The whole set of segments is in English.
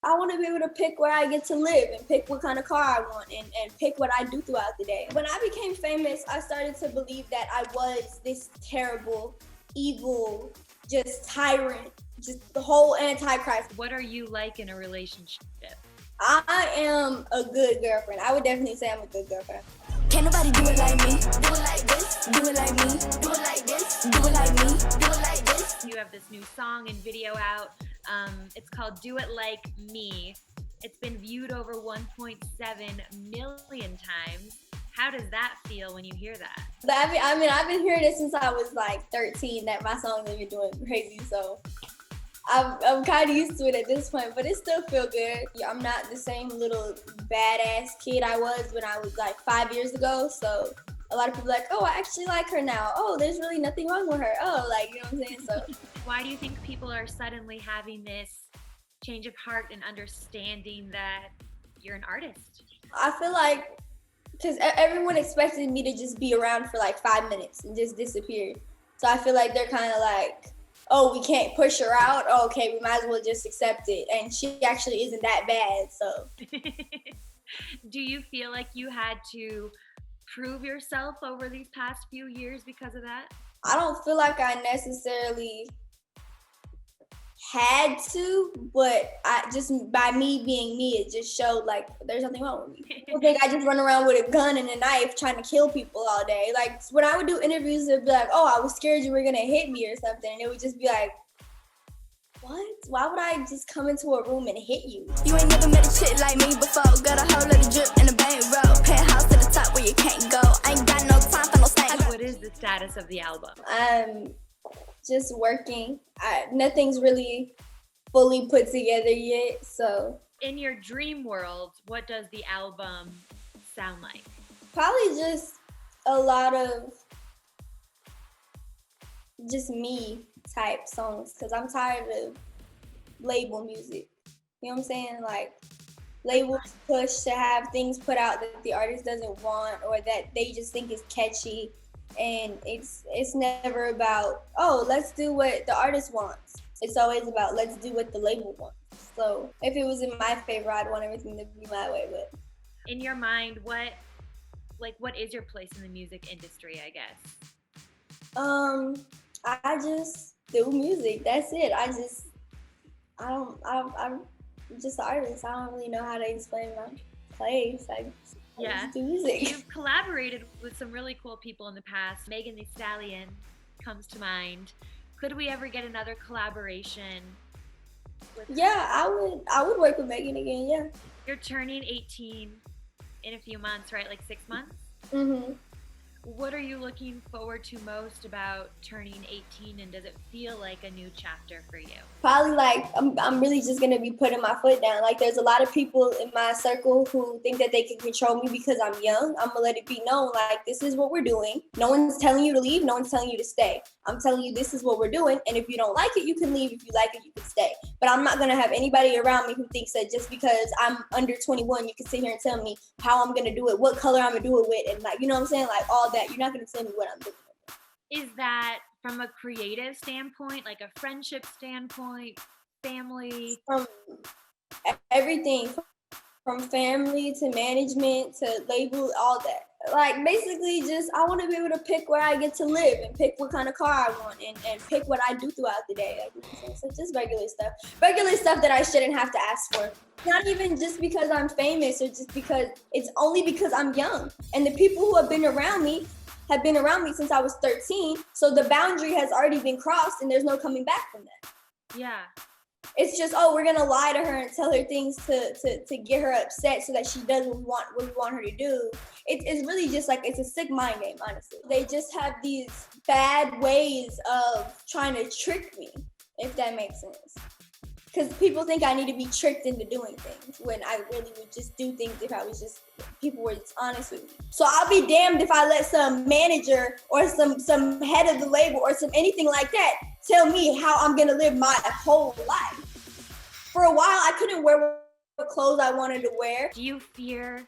I want to be able to pick where I get to live and pick what kind of car I want and pick what I do throughout the day. When I became famous, I started to believe that I was this terrible, evil, just tyrant, just the whole Antichrist. What are you like in a relationship? I am a good girlfriend. I would definitely say I'm a good girlfriend. Can't nobody do it like me. Do it like this. Do it like me. Do it like this. Do it like me. Do it like this. You have this new song and video out. It's called Do It Like Me. It's been viewed over 1.7 million times. How does that feel when you hear that? I mean, I've been hearing it since I was like 13 that my songs are doing crazy. So I'm kind of used to it at this point, but it still feels good. I'm not the same little badass kid I was when I was like 5 years ago. So a lot of people are like, oh, I actually like her now. Oh, there's really nothing wrong with her. Oh, like, you know what I'm saying? So why do you think people are suddenly having this change of heart and understanding that you're an artist? I feel like because everyone expected me to just be around for like 5 minutes and just disappear. So I feel like they're kind of like, oh, we can't push her out. Oh, okay, we might as well just accept it. And she actually isn't that bad, so. Do you feel like you had to prove yourself over these past few years because of that? I don't feel like I necessarily had to, but I just, by me being me, it just showed like there's nothing wrong with me. People think I just run around with a gun and a knife trying to kill people all day. Like when I would do interviews, it'd be like, oh, I was scared you were gonna hit me or something. And it would just be like, what? Why would I just come into a room and hit you? You ain't never met a chick like me before. Got a whole lot of drip and a bankroll. Penthouse to the top where you can't go. I ain't got no time for no stank. What is the status of the album? Just working. Nothing's really fully put together yet, so. In your dream world, what does the album sound like? Probably just a lot of just me type songs, because I'm tired of label music. You know what I'm saying? Like, labels push to have things put out that the artist doesn't want or that they just think is catchy. And it's never about, oh, let's do what the artist wants. It's always about, let's do what the label wants. So if it was in my favor, I'd want everything to be my way. But in your mind, what is your place in the music industry, I guess? I just do music. That's it. I'm just an artist. I don't really know how to explain my place. I just do music. You've collaborated with some really cool people in the past. Megan Thee Stallion comes to mind. Could we ever get another collaboration with her? Yeah, I would work with Megan again, yeah. You're turning 18 in a few months, right? Like 6 months? Mm-hmm. What are you looking forward to most about turning 18, and does it feel like a new chapter for you? Probably like I'm really just gonna be putting my foot down. Like there's a lot of people in my circle who think that they can control me because I'm young. I'm gonna let it be known like this is what we're doing. No one's telling you to leave, no one's telling you to stay. I'm telling you this is what we're doing, and if you don't like it, you can leave. If you like it, you can stay. But I'm not gonna have anybody around me who thinks that just because I'm under 21, you can sit here and tell me how I'm gonna do it, what color I'm gonna do it with, and like, you know what I'm saying? Like all that. You're not gonna tell me what I'm doing. Is that from a creative standpoint, like a friendship standpoint, family? From everything, from family to management to label, all that. Like basically just, I want to be able to pick where I get to live and pick what kind of car I want and pick what I do throughout the day. Like, so just regular stuff that I shouldn't have to ask for. Not even just because I'm famous or just because, it's only because I'm young. And the people who have been around me since I was 13. So the boundary has already been crossed and there's no coming back from that. Yeah. It's just, oh, we're gonna lie to her and tell her things to get her upset so that she does what we want her to do. It's really just like, it's a sick mind game, honestly. They just have these bad ways of trying to trick me, if that makes sense. Because people think I need to be tricked into doing things when I really would just do things if I was just, people were just honest with me. So I'll be damned if I let some manager or some head of the label or some anything like that tell me how I'm gonna live my whole life. For a while, I couldn't wear what clothes I wanted to wear. Do you fear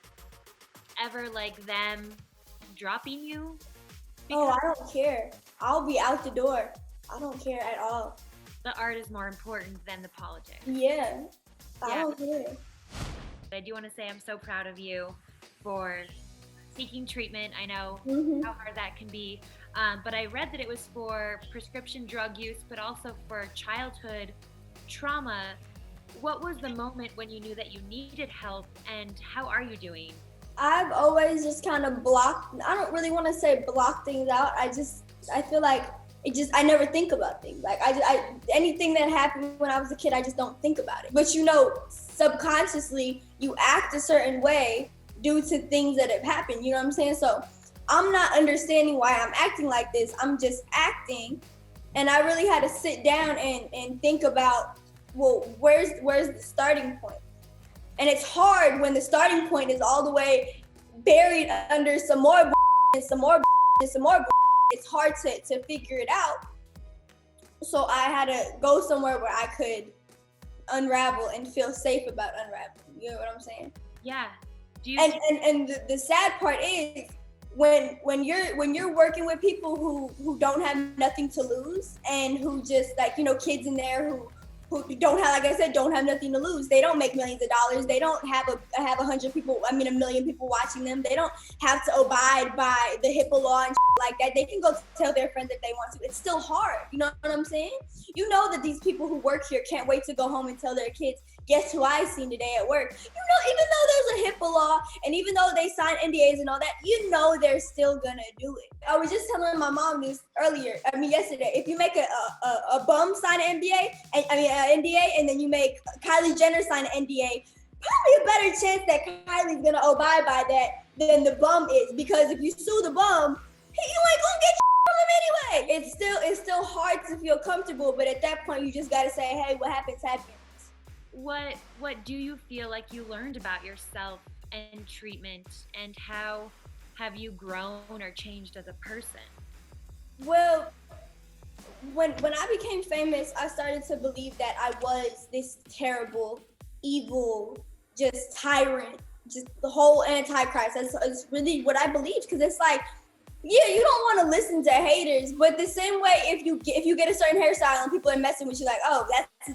ever like them dropping you? Oh, I don't care. I'll be out the door. I don't care at all. The art is more important than the politics. Yeah. Yeah. Oh, yeah. I do want to say I'm so proud of you for seeking treatment. I know Mhm. how hard that can be. But I read that it was for prescription drug use, but also for childhood trauma. What was the moment when you knew that you needed help, and how are you doing? I've always just kind of blocked. I don't really want to say block things out. I feel like I never think about things. Like anything that happened when I was a kid, I just don't think about it. But subconsciously, you act a certain way due to things that have happened. You know what I'm saying? So I'm not understanding why I'm acting like this. I'm just acting, and I really had to sit down and think about, well, where's the starting point? And it's hard when the starting point is all the way buried under some more and some more and some more. It's hard to figure it out. So I had to go somewhere where I could unravel and feel safe about unraveling. You know what I'm saying? Yeah. Do you And the sad part is when you're working with people who don't have nothing to lose, and who just, like, kids in there who don't have, like I said, don't have nothing to lose. They don't make millions of dollars. They don't have 100 people, a million people watching them. They don't have to abide by the HIPAA law and like that. They can go tell their friends if they want to. It's still hard. You know what I'm saying? You know that these people who work here can't wait to go home and tell their kids, guess who I seen today at work? Even though there's a HIPAA law, and even though they sign NDAs and all that, they're still gonna do it. I was just telling my mom this yesterday. If you make a bum sign an NDA, and then you make Kylie Jenner sign an NDA, probably a better chance that Kylie's gonna abide by that than the bum is, because if you sue the bum, you ain't gonna get from him anyway. It's still hard to feel comfortable, but at that point you just gotta say, hey, what happens happens. What do you feel like you learned about yourself and treatment, and how have you grown or changed as a person? Well, when I became famous, I started to believe that I was this terrible, evil, just tyrant, just the whole Antichrist. That's really what I believed, because it's like, yeah, you don't want to listen to haters, but the same way, if you get a certain hairstyle and people are messing with you, like, oh,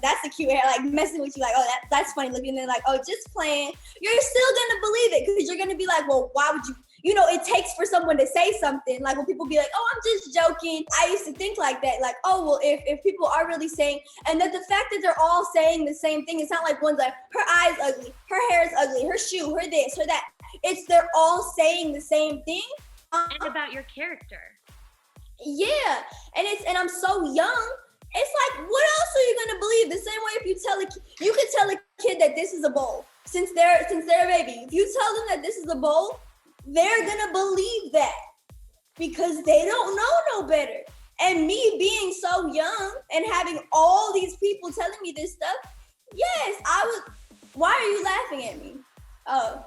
that's a cute hair, like messing with you, like, oh, that's funny looking, and then like, oh, just playing, you're still gonna believe it, because you're gonna be like, well, why would you? It takes for someone to say something. Like when people be like, oh, I'm just joking. I used to think like that. Like, oh, well, if people are really saying, and that the fact that they're all saying the same thing, it's not like one's like, her eye's ugly, her hair's ugly, her shoe, her this, her that. They're all saying the same thing. And about your character. Yeah, and I'm so young. It's like, what else are you gonna believe? The same way, if you could tell a kid that this is a bowl since they're a baby. If you tell them that this is a bowl, they're gonna believe that, because they don't know no better. And me being so young and having all these people telling me this stuff, yes, why are you laughing at me? Oh,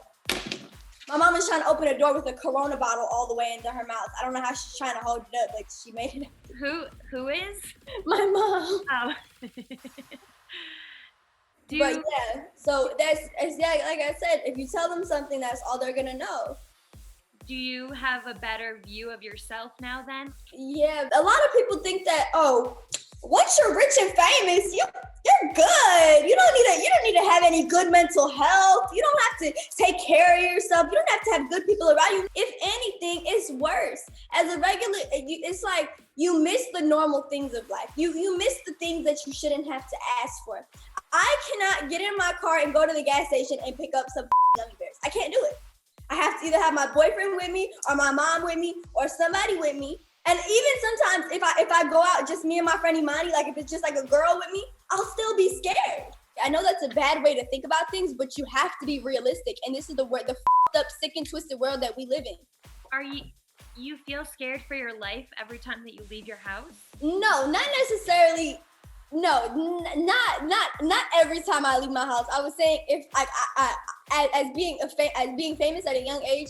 my mom is trying to open a door with a Corona bottle all the way into her mouth. I don't know how she's trying to hold it up, but she made it. Who is? My mom. Oh. But yeah, so like I said, if you tell them something, that's all they're gonna know. Do you have a better view of yourself now then? Yeah, a lot of people think that, oh, once you're rich and famous, you're good. You don't need to have any good mental health. You don't have to take care of yourself. You don't have to have good people around you. If anything, it's worse. As a regular, it's like you miss the normal things of life. You miss the things that you shouldn't have to ask for. I cannot get in my car and go to the gas station and pick up some gummy bears. I can't do it. I have to either have my boyfriend with me, or my mom with me, or somebody with me. And even sometimes if I go out, just me and my friend Imani, like if it's just like a girl with me, I'll still be scared. I know that's a bad way to think about things, but you have to be realistic. And this is the up, sick and twisted world that we live in. Are you feel scared for your life every time that you leave your house? No, not necessarily. No, not every time I leave my house. I was saying, if as being famous at a young age,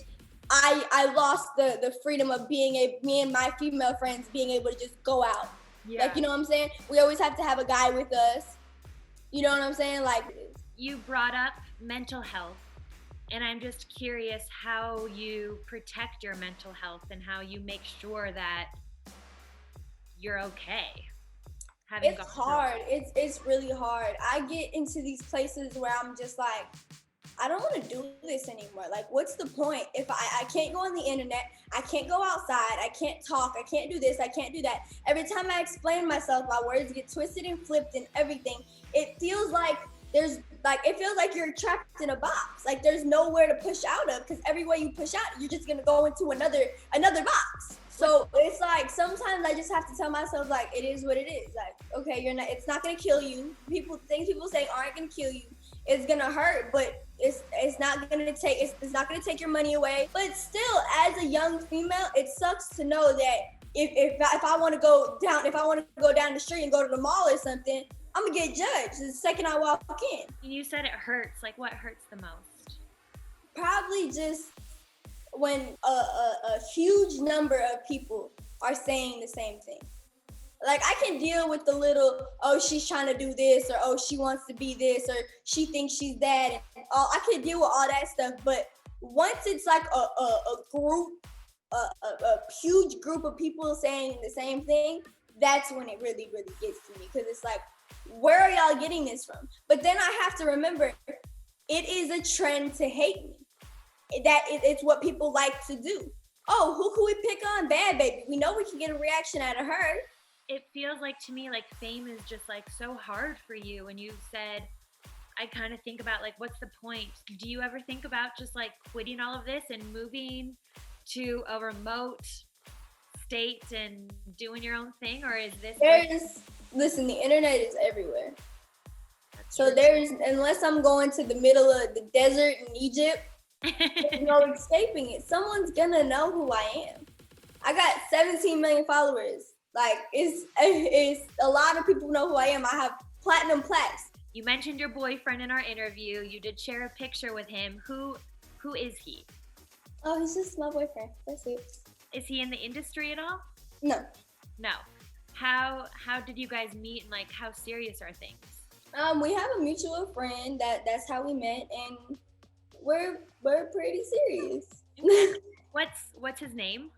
I lost the freedom of me and my female friends being able to just go out. Yeah. Like, you know what I'm saying? We always have to have a guy with us. You know what I'm saying? Like, you brought up mental health, and I'm just curious how you protect your mental health and how you make sure that you're okay. having It's gone through hard. It's really hard. I get into these places where I'm just like, I don't want to do this anymore. Like, what's the point if I can't go on the internet, I can't go outside, I can't talk, I can't do this, I can't do that. Every time I explain myself, my words get twisted and flipped and everything. It feels like you're trapped in a box. Like there's nowhere to push out of, because everywhere you push out, you're just gonna go into another box. So it's like sometimes I just have to tell myself, like, it is what it is. Like, okay, it's not gonna kill you. Things people say aren't gonna kill you. It's gonna hurt, but it's not gonna take your money away. But still, as a young female, it sucks to know that if I want to go down the street and go to the mall or something, I'm gonna get judged the second I walk in. You said it hurts. Like, what hurts the most? Probably just when a huge number of people are saying the same thing. Like, I can deal with the little, oh, she's trying to do this, or oh, she wants to be this, or she thinks she's that, and all. I can deal with all that stuff. But once it's like a group, a huge group of people saying the same thing, that's when it really, really gets to me. Because it's like, where are y'all getting this from? But then I have to remember, it is a trend to hate me. It's what people like to do. Oh, who can we pick on? Bhad Bhabie. We know we can get a reaction out of her. It feels like to me like fame is just like so hard for you. And you said, I kind of think about like, what's the point? Do you ever think about just like quitting all of this and moving to a remote state and doing your own thing? Or is this listen, the internet is everywhere. So unless I'm going to the middle of the desert in Egypt, there's no escaping it. Someone's gonna know who I am. I got 17 million followers. Like, it's a lot of people know who I am. I have platinum plaques. You mentioned your boyfriend in our interview. You did share a picture with him. Who is he? Oh, he's just my boyfriend. That's it. Is he in the industry at all? No. How did you guys meet, and like how serious are things? We have a mutual friend that's how we met, and we're pretty serious. What's his name?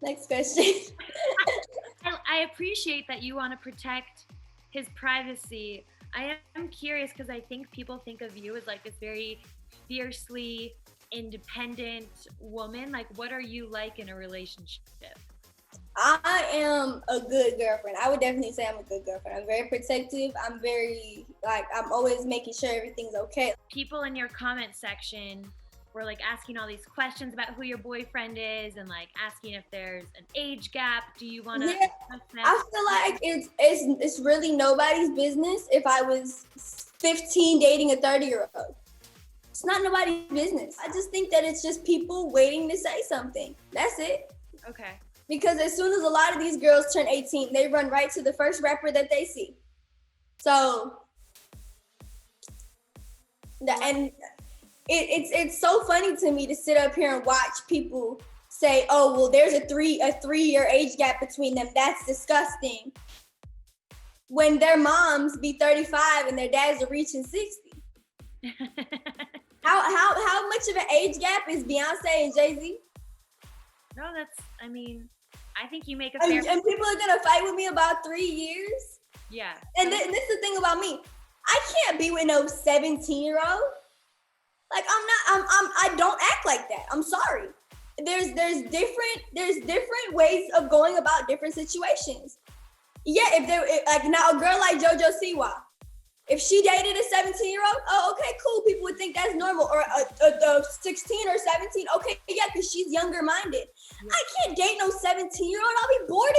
Next question. I appreciate that you want to protect his privacy. I am curious because I think people think of you as like this very fiercely independent woman. Like, what are you like in a relationship? I am a good girlfriend. I would definitely say I'm a good girlfriend. I'm very protective. I'm always making sure everything's okay. People in your comment section were like asking all these questions about who your boyfriend is and like asking if there's an age gap. Do you want to? Yeah, I feel like it's really nobody's business if I was 15 dating a 30-year-old. It's not nobody's business. I just think that it's just people waiting to say something. That's it. Okay. Because as soon as a lot of these girls turn 18, they run right to the first rapper that they see. So, and it's so funny to me to sit up here and watch people say, oh, well, there's a 3-year age gap between them. That's disgusting. When their moms be 35 and their dads are reaching 60. How much of an age gap is Beyonce and Jay-Z? No, I think you make a fair... And people are gonna fight with me about 3 years? Yeah. And this is the thing about me. I can't be with no 17-year-old. Like, I don't act like that. I'm sorry. There's different ways of going about different situations. Yeah, like now a girl like JoJo Siwa, if she dated a 17-year-old, oh, okay, cool. People would think that's normal. Or a 16 or 17, okay, yeah, because she's younger minded. Yeah. I can't date no 17-year-old. I'll be bored.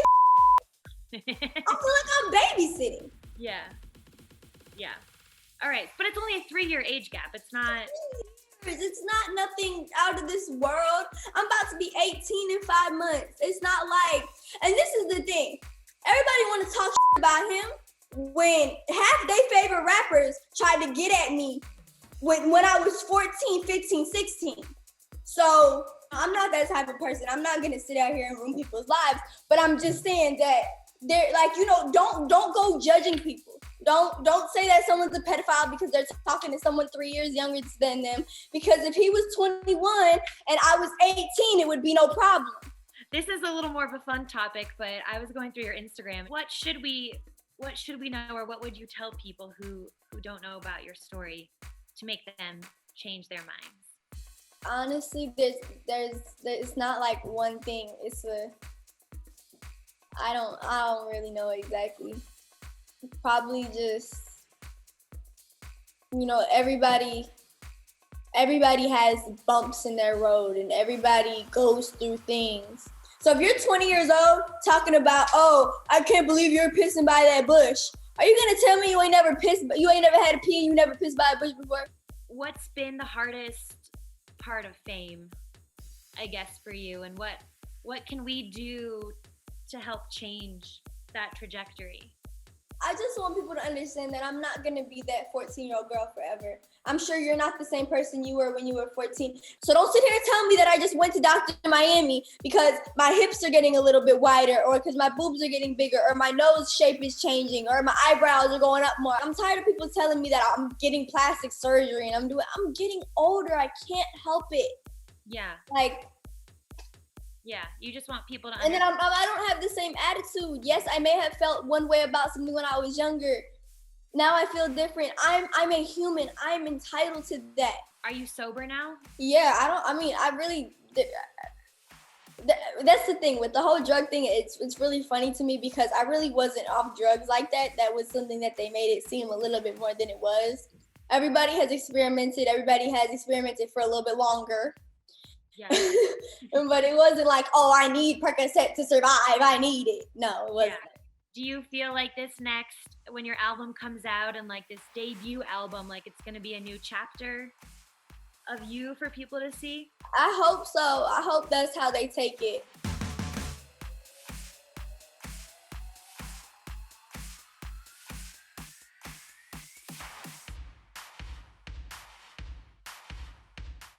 I feel like I'm babysitting. Yeah. All right, but it's only a 3-year age gap. It's not nothing out of this world. I'm about to be 18 in 5 months. It's not like, and this is the thing. Everybody want to talk about him when half their favorite rappers tried to get at me when I was 14, 15, 16. So I'm not that type of person. I'm not going to sit out here and ruin people's lives, but I'm just saying that they're like, don't go judging people. Don't say that someone's a pedophile because they're talking to someone 3 years younger than them. Because if he was 21 and I was 18, it would be no problem. This is a little more of a fun topic, but I was going through your Instagram. What should we know, or what would you tell people who don't know about your story to make them change their minds? Honestly, it's not like one thing. I don't really know exactly. Probably just, everybody has bumps in their road, and everybody goes through things. So if you're 20 years old talking about, oh, I can't believe you're pissing by that bush, are you gonna tell me you ain't never had a pee and you never pissed by a bush before? What's been the hardest part of fame, I guess, for you, and what can we do to help change that trajectory? I just want people to understand that I'm not gonna be that 14-year-old girl forever. I'm sure you're not the same person you were when you were 14. So don't sit here and tell me that I just went to Dr. Miami because my hips are getting a little bit wider, or because my boobs are getting bigger, or my nose shape is changing, or my eyebrows are going up more. I'm tired of people telling me that I'm getting plastic surgery and I'm getting older. I can't help it. Yeah. Yeah, you just want people to understand. And then I don't have the same attitude. Yes, I may have felt one way about something when I was younger. Now I feel different. I'm a human. I'm entitled to that. Are you sober now? Yeah, that's the thing with the whole drug thing. It's really funny to me because I really wasn't off drugs like that. That was something that they made it seem a little bit more than it was. Everybody has experimented for a little bit longer. Yeah. But it wasn't like, oh, I need Percocet to survive. I need it. No, it wasn't. Yeah. Do you feel like this next, when your album comes out and like this debut album, like it's going to be a new chapter of you for people to see? I hope so. I hope that's how they take it.